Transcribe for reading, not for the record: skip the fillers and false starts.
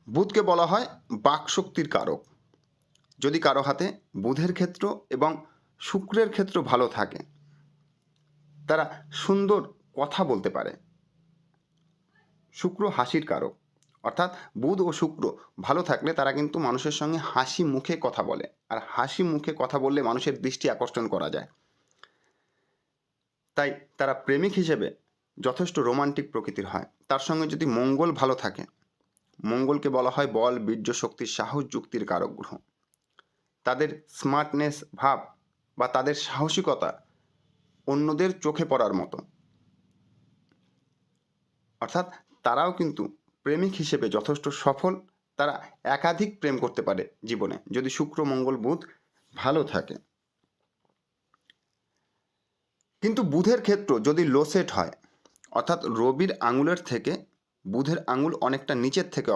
বুধকে বলা হয় বাকশক্তির কারক। যদি কারো হাতে বুধের ক্ষেত্র এবং শুক্রের ক্ষেত্র ভালো থাকে, তারা সুন্দর কথা বলতে পারে। শুক্র হাসির কারক, অর্থাৎ বুধ ও শুক্র ভালো থাকলে তারা কিন্তু মানুষের সঙ্গে হাসি মুখে কথা বলে, আর হাসি মুখে কথা বললে মানুষের দৃষ্টি আকর্ষণ করা যায়। তাই তারা প্রেমিক হিসেবে যথেষ্ট রোমান্টিক প্রকৃতির হয়। তার সঙ্গে যদি মঙ্গল ভালো থাকে, মঙ্গলকে বলা হয় বল, বীর্য, শক্তির, সাহস, যুক্তির কারক গ্রহ। তাদের স্মার্টনেস ভাব বা তাদের সাহসিকতা অন্যদের চোখে পড়ার মতো, অর্থাৎ তারাও কিন্তু প্রেমিক হিসেবে যথেষ্ট সফল। তারা একাধিক প্রেম করতে পারে জীবনে, যদি শুক্র, মঙ্গল, বুধ ভালো থাকে। কিন্তু বুধের ক্ষেত্র যদি লো সেট হয়, অর্থাৎ রবির আঙুলের থেকে বুধের আঙুল অনেকটা নিচের থেকে